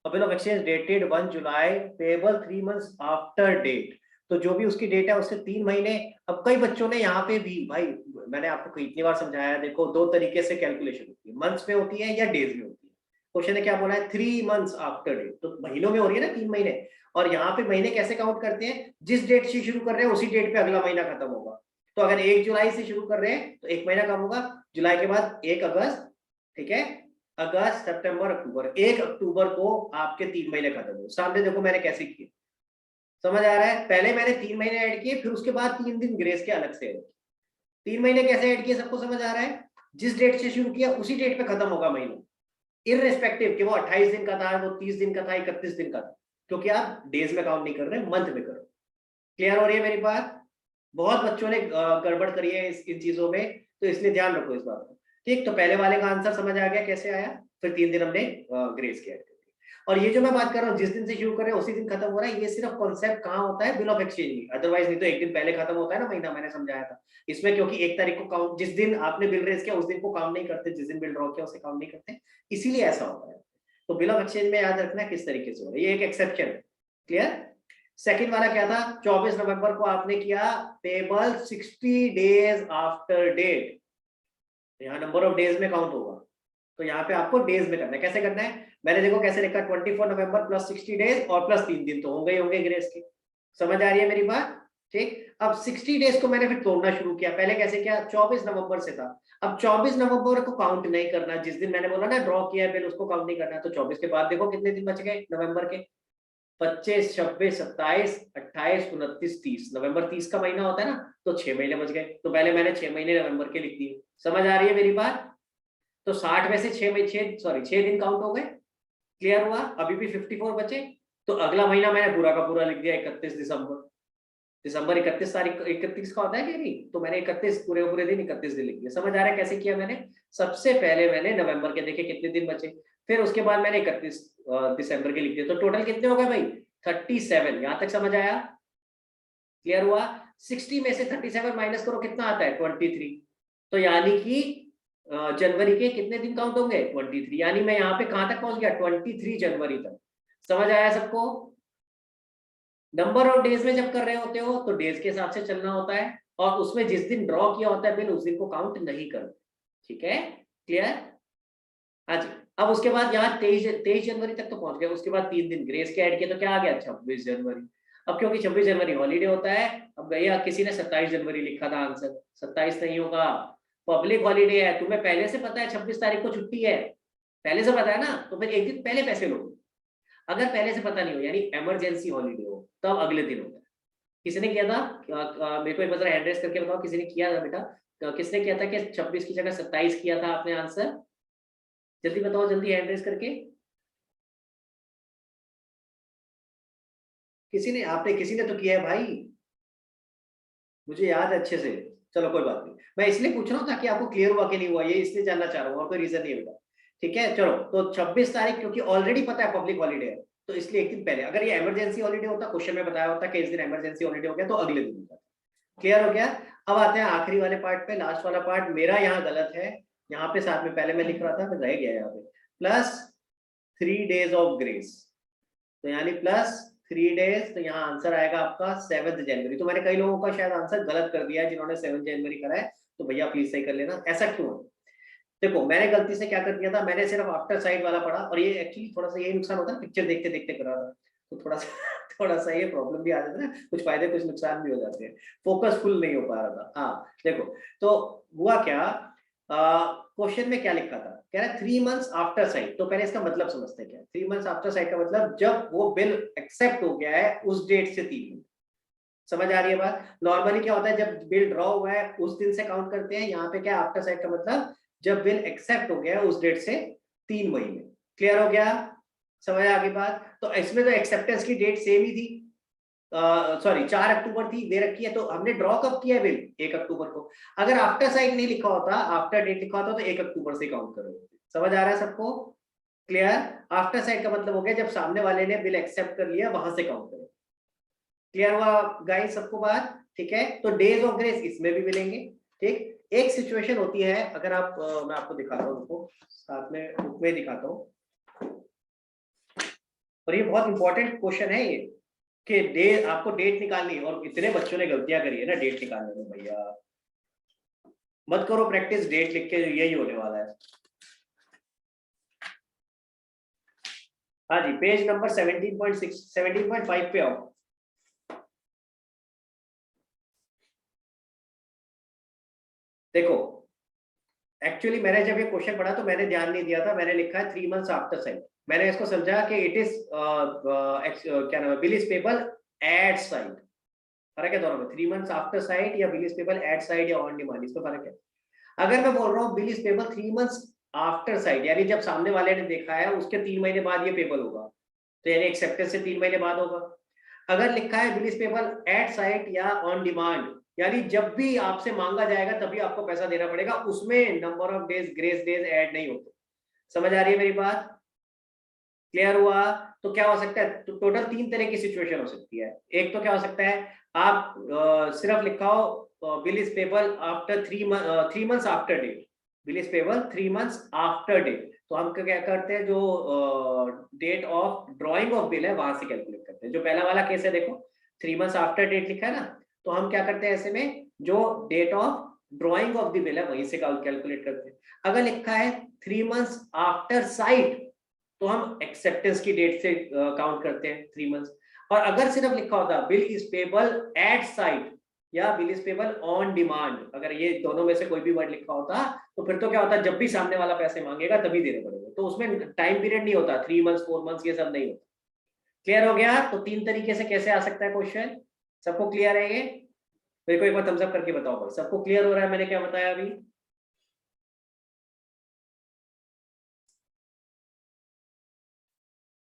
exchange dated 1 July payable 3 months after date. तो जो भी उसकी डेट है उससे 3 महीने। अब कई बच्चों ने यहाँ पे भी भाई, मैंने आपको कितनी बार समझाया है, देखो दो तरीके से कैलकुलेशन होती है, मंथ्स में होती है या डेज में होती है। क्वेश्चन ने क्या बोला है, 3 मंथ्स आफ्टर डेट, तो महीनों में हो रही है ना 3 महीने। और यहाँ पे महीने कैसे काउंट करते हैं, जिस डेट से शुरू कर रहे हैं उसी डेट पे अगला महीना खत्म होगा। तो अगर 1 जुलाई से शुरू कर रहे हैं तो 1 महीना कम होगा, जुलाई के बाद 1 अगस्त, ठीक है? अगस्त सितंबर अक्टूबर, 1 अक्टूबर को आपके 3 महीने खत्म हो। सामने देखो मैंने कैसे किए, समझ आ रहा है? पहले मैंने 3 महीने ऐड किए, फिर उसके बाद 3 दिन ग्रेस के अलग से। 3 महीने कैसे ऐड किए सबको समझ आ रहा है? जिस डेट से शुरू किया उसी डेट पे खत्म होगा महीना, इररिस्पेक्टिव कि वो 28 दिन का था, वो 30 दिन का था, 31 दिन का था, क्योंकि आप डेज में काउंट नहीं कर रहे, मंथ में करो। क्लियर हो रही है मेरी बात? बहुत बच्चों ने गड़बड़ करी है इन चीजों में, तो इसलिए ध्यान रखो इस बात को। ठीक, तो पहले वाले का आंसर समझ आ गया कैसे आया, फिर 3 दिन हमने ग्रेस किया। और ये जो मैं बात कर रहा हूँ जिस दिन से शुरू कर रहे हैं उसी दिन खत्म हो रहा है, ये सिर्फ कॉन्सेप्ट कहाँ होता है, बिल ऑफ एक्सचेंज में, अदरवाइज नहीं तो एक दिन पहले खत्म होता है ना महीना, मैंने समझाया था इसमें, क्योंकि 1 तारीख को काउंट, जिस दिन आपने बिल रेज किया उस दिन को काउंट नहीं करते, जिस दिन बिल ड्रॉ किया उसे काउंट नहीं करते, इसीलिए ऐसा होता है। तो बिल ऑफ एक्सचेंज में याद रखना किस तरीके से हो रहा है, ये एक एक्सेप्शन है। क्लियर? सेकंड वाला क्या था, 24 नवंबर को आपने किया पेबल 60 डेज आफ्टर डेट, यहाँ नंबर ऑफ डेज में काउंट होगा, तो यहाँ पे आपको डेज में करना है। कैसे करना है, मैंने देखो कैसे लिखा, 24 नवंबर प्लस 60 डेज और प्लस 3 दिन तो होंगे ग्रेस के। समझ आ रही है मेरी बात? ठीक, अब 60 डेज को मैंने फिर तोड़ना शुरू किया। पहले कैसे किया, 24 नवंबर से था, अब 24 नवंबर को काउंट नहीं करना, जिस दिन मैंने बोला ना ड्रॉ किया है बिल उसको काउंट नहीं करना, तो 24 के बाद देखो कितने दिन बच गए नवंबर के, 25, 26, 27, 28, 29, 30, नवंबर 30 का महीना होता है ना, तो 6 महीने बच गए, तो पहले मैंने 6 महीने नवंबर के लिख दिए। समझ आ रही है मेरी बात? तो 60 में से 6 दिन काउंट हो गए। क्लियर हुआ? अभी भी 54 बचे, तो अगला महीना मैंने पूरा का पूरा लिख दिया 31 दिसंबर। दिसंबर 31 तारीख, 31 का होता है कि नहीं, तो मैंने 31 पूरे दिन 31 दिन लिख दिया। समझ आ रहा है कैसे किया मैंने? सबसे पहले मैंने नवंबर के देखे कितने दिन बचे, फिर उसके बाद मैंने 31 दिसंबर के लिख दिया, तो टोटल कितने हो गए भाई, 37। यहां तक समझ आया? क्लियर हुआ? 60 में से 37 माइनस करो कितना आता है, 23। तो यानी कि जनवरी के कितने दिन काउंट होंगे, 23, यानी मैं यहाँ पे कहां तक पहुंच गया, 23 जनवरी तक। समझ आया सबको? नंबर ऑफ डेज में जब कर रहे होते हो तो डेज के हिसाब से चलना होता है, और उसमें जिस दिन ड्रॉ किया होता है बिल उस दिन को काउंट नहीं करो। ठीक है? क्लियर? हाँ जी। अब उसके बाद यहाँ 23 जनवरी तक तो पहुंच गए, उसके बाद 3 दिन ग्रेस के ऐड किया तो क्या आ गया, 26 जनवरी। अब क्योंकि 26 जनवरी हॉलीडे होता है, अब भैया किसी ने 27 जनवरी लिखा था आंसर, 27 नहीं होगा, पब्लिक हॉलीडे है, तुम्हें पहले से पता है 26 तारीख को छुट्टी है, पहले से पता है ना, तो फिर एक दिन पहले पैसे लो। अगर पहले से पता नहीं हो यानी इमरजेंसी हॉलीडे हो तब अगले दिन होता है। किसी ने किया था, मेरे को एक बार हैंड रेस करके बताओ, किसी ने किया था बेटा, किसने किया था कि 26 की जगह 27 किया था आपने आंसर, जल्दी बताओ, जल्दी हैंड रेस करके। किसी ने तो किया है भाई, मुझे याद है अच्छे से। चलो कोई बात नहीं, मैं इसलिए पूछ रहा हूँ ताकि आपको क्लियर हुआ कि नहीं हुआ, ये इसलिए जानना चाह रहा हूँ, और कोई रीजन नहीं है बेटा। ठीक है, चलो, तो 26 तारीख क्योंकि ऑलरेडी पता है पब्लिक हॉलीडे है, तो इसलिए एक दिन पहले। अगर ये इमरजेंसी हॉलीडे होता, क्वेश्चन में बताया होता कि इस दिन इमरजेंसी हॉलीडे हो गया, तो अगले दिन होता। क्लियर हो गया? अब आते हैं आखिरी वाले पार्ट पे, लास्ट वाला पार्ट मेरा यहाँ गलत है, यहाँ पे साथ में पहले मैं लिख रहा था फिर रह गया यहाँ पे, प्लस 3 डेज ऑफ ग्रेस, तो यानी प्लस 3 डेज, तो यहाँ आंसर आएगा आपका 7 जनवरी। तो मैंने कई लोगों का शायद आंसर गलत कर दिया है जिन्होंने 7 जनवरी करा है, तो भैया प्लीज सही कर लेना। ऐसा क्यों है, देखो मैंने गलती से क्या कर दिया था, मैंने सिर्फ आफ्टर साइड वाला पढ़ा, और ये एक्चुअली थोड़ा सा यही नुकसान होता है पिक्चर देखते देखते कर रहा था, तो थोड़ा सा ये प्रॉब्लम भी आ जाता है ना, कुछ फायदे कुछ नुकसान भी हो जाते हैं, फोकस फुल नहीं हो पा रहा था। हाँ देखो, तो हुआ क्या, क्वेश्चन में क्या लिखा था, कह रहा है 3 months आफ्टर साइट, तो पहले इसका मतलब समझते हैं क्या। 3 months आफ्टर साइट का मतलब जब वो बिल एक्सेप्ट हो गया है उस डेट से 3 दिन। समझ आ रही है बात? नॉर्मली क्या होता है, जब बिल ड्रॉ हुआ है उस दिन से काउंट करते हैं, यहाँ पे क्या आफ्टर साइट का मतलब जब बिल एक्सेप्ट हो गया है उस डेट से 3 महीने। क्लियर हो गया? समझ आ गई बात? तो इसमें तो एक्सेप्टेंस की डेट सेम ही थी, सॉरी 4 अक्टूबर थी दे रखी है, तो हमने ड्रॉ कब किया है बिल, 1 अक्टूबर को। अगर आफ्टर साइट नहीं लिखा होता, आफ्टर डेट लिखा होता तो 1 अक्टूबर से काउंट करोगे। समझ आ रहा है सबको? क्लियर? आफ्टर साइट का मतलब हो गया जब सामने वाले ने बिल एक्सेप्ट कर लिया वहां से काउंट करो। क्लियर हुआ गाइस सबको बात? ठीक है, तो डेज ऑफ ग्रेस इसमें भी मिलेंगे। ठीक, एक सिचुएशन होती है, अगर आप मैं आपको दिखाता हूँ, रुको साथ में बुक में दिखाता हूँ, और ये बहुत इंपॉर्टेंट क्वेश्चन है ये, कि डेट, आपको डेट निकालनी है, और इतने बच्चों ने गलतियां करी है ना डेट निकालने में, भैया मत करो प्रैक्टिस डेट लिख के, यही होने वाला है। हाँ जी, पेज नंबर 17.6 17.5 पे आओ। देखो एक्चुअली मैंने जब ये क्वेश्चन पढ़ा तो मैंने ध्यान नहीं दिया था, मैंने लिखा है 3 months आफ्टर साइट। मैंने इसको समझा कि इट इज क्या नाम है, bill is payable at site. फर्क है दोनों में, 3 months आफ्टर साइट या bill is payable at sight या ऑन डिमांड, इसमें फर्क है। अगर मैं बोल रहा हूँ bill is payable 3 months after site, यानी जब सामने वाले ने देखा है उसके 3 महीने बाद ये पेबल होगा, तो यानी एक्सेप्टेंस से 3 महीने बाद होगा। अगर लिखा है bill is payable at sight या ऑन डिमांड, यानी जब भी आपसे मांगा जाएगा तभी आपको पैसा देना पड़ेगा, उसमें number of days grace days add नहीं होते। समझ आ रही है मेरी बात? क्लियर हुआ? तो क्या हो सकता है, तो टोटल 3 तरह की सिचुएशन हो सकती है। एक तो क्या हो सकता है, आप सिर्फ लिखा हो bill is payable after 3 months after date, bill is payable 3 months after date, तो हम क्या करते हैं, जो date of drawing of bill है वहां से कैलकुलेट करते हैं। जो पहला वाला केस है देखो, 3 months आफ्टर डेट लिखा है ना, तो हम क्या करते हैं ऐसे में, जो date of drawing of the bill है वहीं से कैलकुलेट करते हैं। अगर लिखा है 3 months आफ्टर साइट, तो हम एक्सेप्टेंस की डेट से काउंट करते हैं 3 months। और अगर सिर्फ लिखा होता bill is payable at sight या bill is payable on demand, अगर ये दोनों में से कोई भी वर्ड लिखा होता तो फिर तो क्या होता, जब भी सामने वाला पैसे मांगेगा तभी देने पड़ेगा, तो उसमें टाइम पीरियड नहीं होता, 3 months 4 months ये सब नहीं होता। क्लियर हो गया? तो 3 तरीके से कैसे आ सकता है क्वेश्चन, सबको क्लियर है ये? मेरे को एक बार थम्स अप करके बताओ भाई, सबको क्लियर हो रहा है मैंने क्या बताया अभी?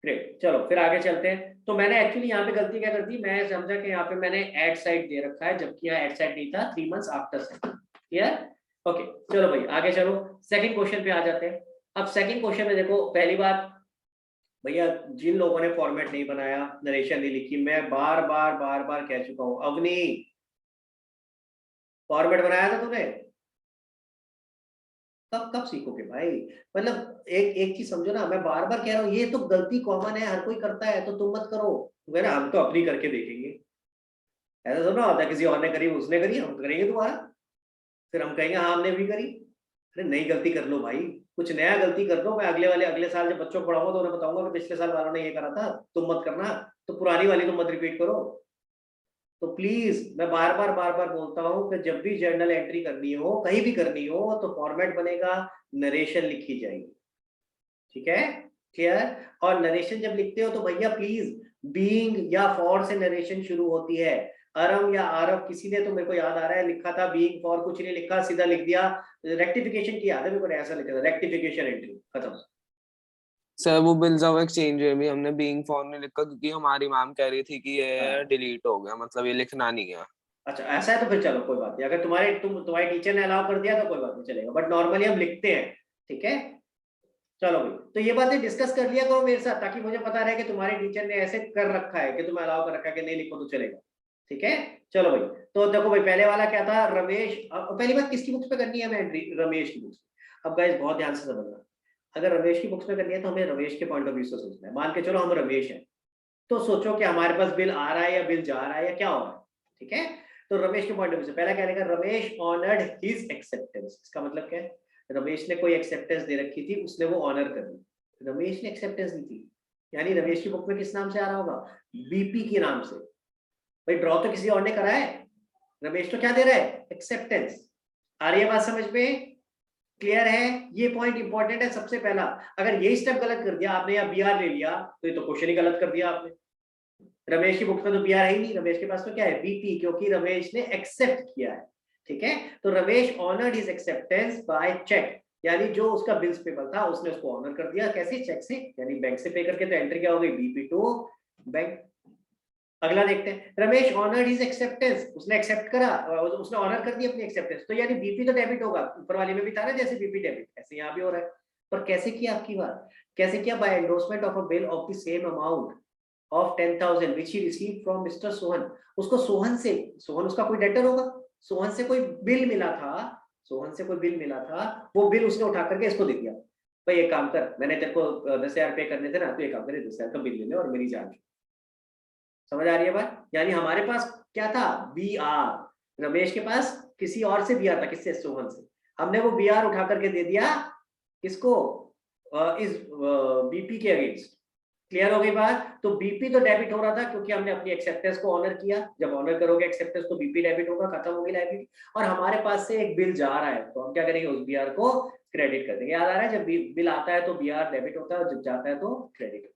ग्रेट, चलो फिर आगे चलते हैं। तो मैंने एक्चुअली यहाँ पे गलती क्या कर दी, मैं समझा कि यहाँ पे मैंने एट साइड दे रखा है, जबकि यहाँ एट साइड नहीं था, 3 months after side. Clear? Okay, चलो भाई आगे चलो, सेकंड क्वेश्चन पे आ जाते हैं। अब सेकंड क्वेश्चन में देखो, पहली बात भैया, जिन लोगों ने फॉर्मेट नहीं बनाया, नरेशन नहीं लिखी, मैं बार बार कह चुका हूँ, अवनी फॉर्मेट बनाया था तूने? कब कब सीखोगे भाई? मतलब एक चीज समझो ना, मैं बार बार कह रहा हूँ, ये तो गलती कॉमन है, हर कोई करता है, तो तुम मत करो। ना हम तो अपनी करके देखेंगे, ऐसा तो ना होता किसी और ने करी उसने करी हम करेंगे दोबारा, फिर हम कहेंगे हाँ हमने भी करी। अरे नई गलती कर लो भाई, कुछ नया गलती कर लो, मैं अगले साल जब बच्चों को पढ़ाऊंगा तो उन्हें बताऊंगा कि पिछले साल वालों ने ये करा था, तुम मत करना, तो पुरानी वाली तुम मत रिपीट करो। तो प्लीज मैं बार बार बोलता हूँ कि जब भी जर्नल एंट्री करनी हो, कहीं भी करनी हो, तो फॉर्मेट बनेगा, नरेशन लिखी जाएगी, ठीक है? क्लियर? और नरेशन जब लिखते हो तो भैया प्लीज बीइंग या फॉर से नरेशन शुरू होती है, अरम या आरव, किसी ने तो मेरे को याद आ रहा है लिखा था बीइंग फॉर, कुछ नहीं लिखा, सीधा लिख दिया रेक्टिफिकेशन की, याद है मेरे को, ऐसा लिखा था रेक्टिफिकेशन एंट्री, खत्म। सर वो बिल्स ऑफ एक्सचेंज में भी हमने बीइंग फॉर नहीं लिखा, क्योंकि हमारी मैम कह रही थी कि ये हाँ। डिलीट हो गया, मतलब ये लिखना नहीं है। अच्छा ऐसा है तो फिर चलो कोई बात नहीं, अगर तुम्हारे टीचर ने अलाउ कर दिया तो कोई बात नहीं, चलेगा, बट नॉर्मली हम लिखते हैं, ठीक है? चलो भाई, तो ये बातें डिस्कस कर लिया करो मेरे साथ, ताकि मुझे पता रहे कि तुम्हारे टीचर ने ऐसे कर रखा है कि तुम्हें अलाउ कर रखा है कि नहीं लिखो तो चलेगा, ठीक है? चलो भाई, तो देखो भाई, पहले वाला क्या था, रमेश, पहली बात किसकी बुक्स पे करनी है हमें एंट्री? रमेश की बुक्स। अब गाइस बहुत ध्यान से समझना, अगर रमेश की बुक्स पे करनी है तो हमें रमेश के पॉइंट ऑफ व्यू से सोचना है। मान के चलो हम रमेश हैं, तो सोचो कि हमारे पास बिल आ रहा है या बिल जा रहा है या क्या हो रहा है, ठीक है? तो रमेश के पॉइंट ऑफ व्यू से पहला क्या लिखा, रमेश ऑनर्ड हिज एक्सेप्टेंस। इसका मतलब क्या है, रमेश ने कोई एक्सेप्टेंस दे रखी थी, उसने वो ऑनर कर दी, रमेश ने एक्सेप्टेंस दी थी, यानी रमेश की बुक में किस नाम से आ रहा होगा, बीपी के नाम से। भाई ड्रॉ तो किसी और ने करा है, रमेश तो क्या दे रहा है, एक्सेप्टेंस। आ रही है बात समझ में? क्लियर है? ये पॉइंट इंपॉर्टेंट है सबसे पहला। अगर ये स्टेप गलत कर दिया आपने या बीआर ले लिया, तो ये तो क्वेश्चन ही गलत कर दिया आपने। रमेश की बुक में तो बीआर है ही नहीं, रमेश के पास तो क्या है, बीपी, क्योंकि रमेश ने एक्सेप्ट किया है, ठीक है? तो Ramesh honoured his acceptance by cheque, यानी जो उसका बिल्स पेबल था उसने उसको ऑनर कर दिया, कैसे? चेक से, यानी बैंक से पे करके, तो एंट्री क्या हो गई, बीपी टू बैंक। अगला देखते हैं, रमेश ऑनर्ड हिज एक्सेप्टेंस, उसने एक्सेप्ट करा, उसने ऑनर कर दी अपनी एक्सेप्टेंस, तो यानी बीपी तो डेबिट होगा, ऊपर वाले में भी था ना जैसे बीपी डेबिट, ऐसे यहाँ भी हो रहा है। पर कैसे किया, आपकी बात कैसे किया, by endorsement of a bill of the same amount of 10,000 which he received from Mr Sohan. उसको सोहन से, सोहन उसका कोई डेटर होगा, सोहन से कोई बिल मिला था, सोहन से कोई बिल मिला था, वो बिल उसने उठा करके इसको दे दिया, भाई एक काम कर, मैंने तेरे को 10,000 पे करने थे ना, तो एक काम कर 10,000 का बिल ले ले और मेरी जान। समझ आ रही है बात? यानी हमारे पास क्या था, बी आर, रमेश के पास किसी और से बी आर था, किससे, सोहन से, हमने वो बी आर उठा करके दे दिया किसको, इस बीपी के अगेंस्ट, क्लियर हो गई बात? तो बीपी तो डेबिट हो रहा था क्योंकि हमने अपनी एक्सेप्टेंस को ऑनर किया। जब ऑनर करोगे एक्सेप्टेंस तो बीपी डेबिट होगा, खत्म होगी लायबिलिटी। और हमारे पास से एक बिल जा रहा है तो हम क्या करेंगे, उस बीआर को क्रेडिट कर देंगे। याद आ रहा है, जब बिल आता है तो बीआर डेबिट होता है और जब जाता है तो क्रेडिट होता है।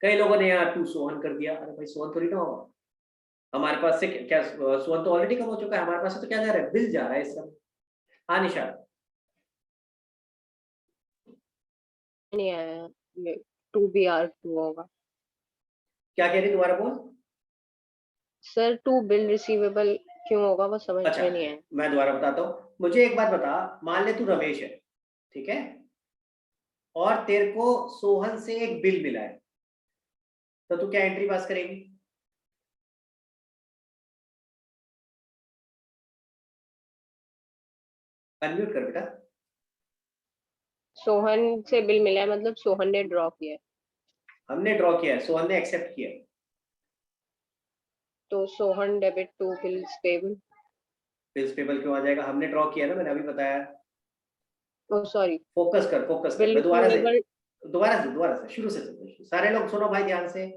कई लोगों ने यहाँ टू सोहन कर दिया, अरे भाई सोहन थोड़ी ना होगा, हमारे पास से क्या सोहन तो ऑलरेडी कम हो चुका है, हमारे पास से तो क्या जा रहा है, बिल जा रहा है इस समय। हाँ निशा, नहीं आया, ये 2BR2 होगा क्या कह रही दोबारा बोल। सर। 2 बिल रिसीवेबल क्यों होगा वो समझ अच्छा में नहीं आया। मैं दोबारा बताता हूँ, मुझे एक बात बता, मान ले तू रमेश है, ठीक है, और तेरे को सोहन से एक बिल मिला है, तो तू क्या एंट्री पास करेगी? अनम्यूट कर बेटा। सोहन से बिल मिला है मतलब सोहन ने ड्रॉ किया है, हमने ड्रॉ किया है, सोहन ने एक्सेप्ट किया है। तो Sohan debit to bills payable. Bills payable क्यों आ जाएगा, हमने ड्रॉ किया ना, मैंने अभी बताया। ओ सॉरी, फोकस कर, फोकस कर, बिल मैं दोबारा से रिसीवेबल। दोबारा से शुरू से सारे लोग सुनो भाई ध्यान से,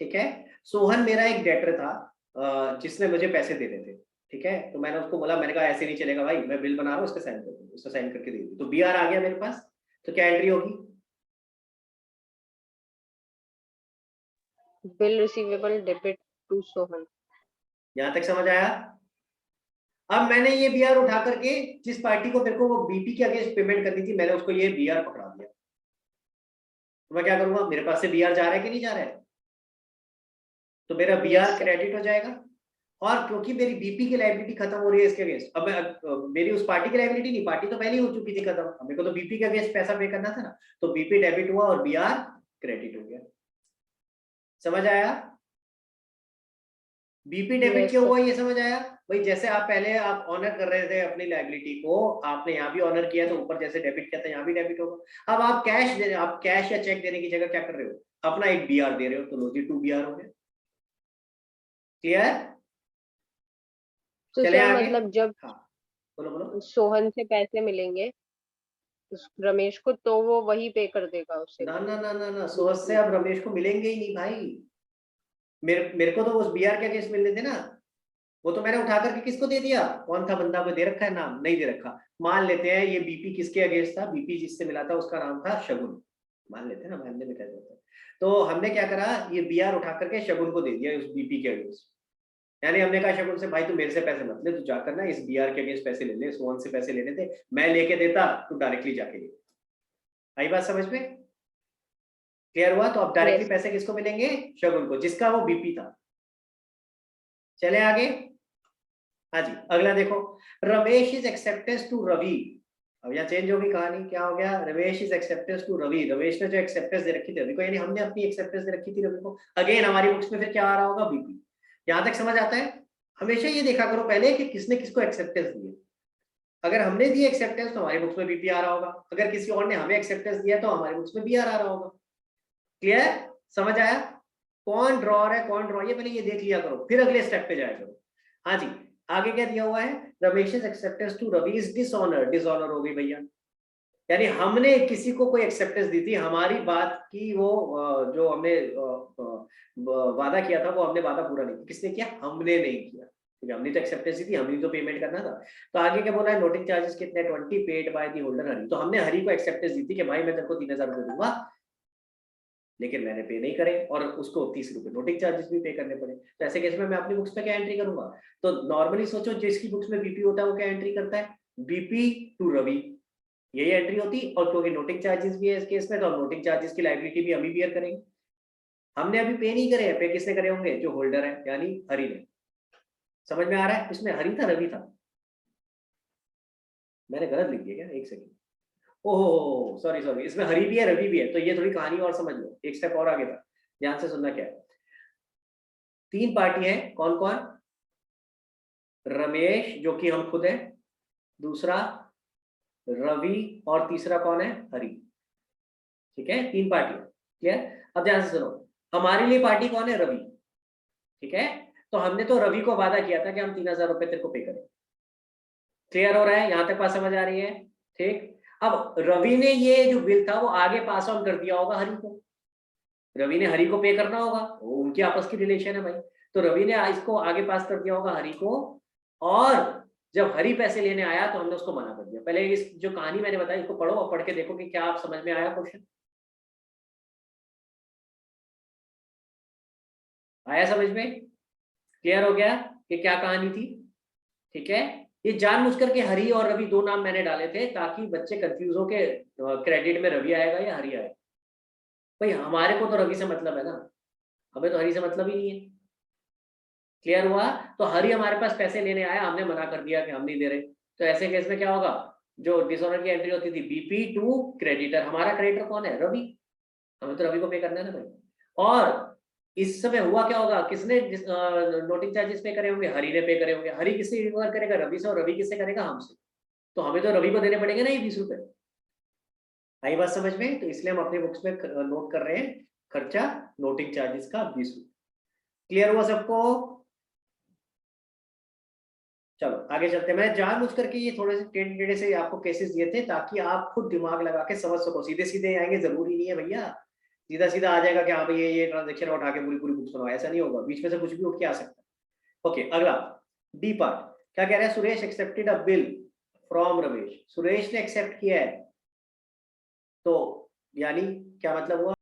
ठीक है। सोहन मेरा एक डेटर था जिसने मुझे पैसे देने थे, ठीक है। तो मैंने उसको बोला, मैंने कहा ऐसे नहीं चलेगा भाई, मैं बिल बना रहा हूँ, उसका साइन कर दो, उसका साइन करके दे दी, तो बीआर आ गया मेरे पास। तो क्या एंट्री होगी? Bill receivable debit to Sohan. यहां तक समझ आया? अब मैंने ये बीआर उठा करके, जिस पार्टी को मेरे को वो बीपी के अगेंस्ट पेमेंट करनी थी, मैंने उसको ये बीआर पकड़ा दिया। तो मैं क्या करूंगा, मेरे पास से बीआर जा रहा है कि नहीं जा रहा है? तो मेरा बीआर क्रेडिट हो जाएगा। और क्योंकि मेरी बीपी की लायबिलिटी खत्म हो रही है इसके अगेंस्ट, अब मेरी उस पार्टी की लायबिलिटी नहीं, पार्टी तो पहले ही हो चुकी थी खत्म, अब मेरे को तो बीपी के अगेंस्ट पैसा पे करना था ना, तो बीपी डेबिट हुआ और बीआर क्रेडिट हो गया। समझ आया? बीपी डेबिट क्यों हुआ ये समझ आया? भाई जैसे आप पहले आप ऑनर कर रहे थे अपनी लायबिलिटी को, आपने यहाँ भी ऑनर किया तो ऊपर जैसे डेबिट किया था यहाँ भी डेबिट होगा। अब आप कैश दे रहे हो, आप कैश या चेक देने की जगह क्या कर रहे हो, अपना एक बीआर दे रहे हो, तो लो जी 2 बीआर हो गया। क्लियर? तो चले सर आगे। मतलब जब हाँ बोलो बोलो। सोहन से पैसे मिलेंगे रमेश को तो वो वही पे कर देगा उसे। ना ना ना ना ना, सोहन से अब रमेश को मिलेंगे ही नहीं भाई। मेरे को तो उस बीआर के केस मिलने थे ना, वो तो मैंने उठा करके किसको दे दिया, कौन था बंदा, को दे रखा है नाम? नहीं दे रखा। मान लेते हैं ये बीपी किसके अगेंस्ट था, बीपी जिससे मिला था उसका नाम था शगुन, मान लेते हैं ना, मानने में क्या जाता है। तो हमने क्या करा, ये बीआर उठा करके शगुन को दे दिया उस बीपी के अगेंस्ट। यानी हमने कहा शगुन से, भाई तू मेरे से पैसे मत ले, तू जाकर ना इस बीआर के अगेंस्ट पैसे ले ले, सोहन से पैसे लेने थे, मैं लेके देता, तू डायरेक्टली जाके ले। आई बात समझ में? क्लियर हुआ? तो अब डायरेक्टली पैसे किसको मिलेंगे, शगुन को, जिसका वो बीपी था। चले आगे। हाँ जी अगला देखो, Ramesh is acceptance to Ravi. अब यहाँ चेंज होगी कहानी, क्या हो गया, Ramesh is acceptance to Ravi. Ramesh ने जो एक्सेप्टेंस दे रखी थी रवि को, यानी हमने अपनी एक्सेप्टेंस दे रखी थी रवि को, अगेन हमारी बुक्स में फिर क्या आ रहा होगा, बीपी। यहाँ तक समझ आता है? हमेशा ये देखा करो पहले कि किसने किसको एक्सेप्टेंस दी है। अगर हमने दी एक्सेप्टेंस तो हमारी बुक्स में बीपी आ रहा होगा, अगर किसी और ने हमें एक्सेप्टेंस दिया तो हमारी बुक्स में बीआर आ रहा होगा। क्लियर? समझ आया? कौन ड्रॉर है कौन ड्रॉ, ये पहले ये देख लिया करो, फिर अगले स्टेप पे जाया करो। हाँ जी आगे क्या दिया हुआ है, Ramesh acceptance to Ravi is dishonour. Dishonour हो गई भैया, यानी हमने किसी को कोई एक्सेप्टेंस दी थी, हमारी बात की वो जो हमने वादा किया था वो हमने वादा पूरा नहीं किया। किसने किया? हमने नहीं किया, क्योंकि हमने तो एक्सेप्टेंस दी थी, हमने तो पेमेंट करना था। तो आगे क्या बोला है, नोटिंग चार्जेस कितने, 20 पेड बाय द होल्डर हरी। तो हमने हरी को एक्सेप्टेंस दी थी कि भाई मैं तेरे को 3000 रुपए दूंगा, लेकिन मैंने पे नहीं करे और उसको 30 रुपए नोटिंग चार्जेस भी पे करने पड़े। तो ऐसे केस में मैं अपनी बुक्स में क्या एंट्री करूंगा? तो नॉर्मली सोचो जिसकी बुक्स में बीपी होता है वो क्या एंट्री करता है, बीपी टू रवि, यही एंट्री होती। और क्योंकि नोटिंग चार्जेस भी है इस केस में, तो नोटिंग चार्जेस की लायबिलिटी भी हम ही बियर करेंगे। हमने अभी पे नहीं करे हैं, पे किसने करे होंगे, जो होल्डर है यानी हरि ने। समझ में आ रहा है? इसमें हरि था रवि था, मैंने गलत लिख दिया क्या, एक सेकंड, ओहो सॉरी सॉरी, इसमें हरि भी है रवि भी है, तो ये थोड़ी कहानी और समझ लो, एक स्टेप और आगे था, ध्यान से सुनना। क्या है, 3 पार्टी है, कौन कौन, रमेश जो कि हम खुद हैं, दूसरा रवि, और तीसरा कौन है, हरि। ठीक है 3 पार्टी। क्लियर? अब ध्यान से सुनो, हमारे लिए पार्टी कौन है, रवि। ठीक है, तो हमने तो रवि को वादा किया था कि हम 3000 रुपए तेरे को पे करें। क्लियर हो रहा है? यहां तक बात समझ आ रही है? ठीक। अब रवि ने ये जो बिल था वो आगे पास ऑन कर दिया होगा हरि को, रवि ने हरि को पे करना होगा, वो उनकी आपस की रिलेशन है भाई। तो रवि ने इसको आगे पास कर दिया होगा हरि को, और जब हरि पैसे लेने आया तो हमने उसको मना कर दिया। पहले इस जो कहानी मैंने बताई इसको पढ़ो और पढ़ के देखो कि क्या आप समझ में आया क्वेश्चन, आया समझ में, क्लियर हो गया कि क्या कहानी थी। ठीक है, ये जानबूझ करके हरि और रवि दो नाम मैंने डाले थे ताकि बच्चे कंफ्यूज हो के क्रेडिट में रवि आएगा या हरि आएगा। भाई हमारे को तो रवि से मतलब है ना, हमें तो हरि से मतलब ही नहीं है। क्लियर हुआ? तो हरि हमारे पास पैसे लेने आया, हमने मना कर दिया कि हम नहीं दे रहे। तो ऐसे केस में क्या होगा, जो डिसऑनर की एंट्री होती थी बीपी टू क्रेडिटर, हमारा क्रेडिटर कौन है, रवि, हमें तो रवि को पे करना है ना भाई। और इस समय हुआ क्या होगा, किसने नोटिंग चार्जेस पे करे होंगे, हरि ने पे करे होंगे। हरि किससे रिकवर करेगा, रवि से, और रवि किससे करेगा, हमसे। तो हमें तो रवि को देने पड़ेंगे ना ये 20 रुपए। आई बात समझ में? तो इसलिए हम अपने बुक्स में नोट कर रहे हैं खर्चा नोटिंग चार्जेस का 20 रुपए। क्लियर हुआ सबको? चलो आगे चलते हैं। मैंने जानबूझ करके ये थोड़े से टेढ़े टेढ़े से आपको केसेस दिए थे ताकि आप खुद दिमाग लगा के समझ सको। सीधे सीधे आएंगे जरूरी नहीं है भैया, सीधा सीधा आ जाएगा कि हाँ भाई ये ट्रांजेक्शन उठा के पूरी पूरी बुक्स बनाओ, ऐसा नहीं होगा, बीच में से कुछ भी उठ के आ सकता है। ओके, अगला डी पार्ट क्या कह रहा है, Suresh accepted a bill from Ramesh. Suresh ने एक्सेप्ट किया है, तो यानी क्या मतलब हुआ,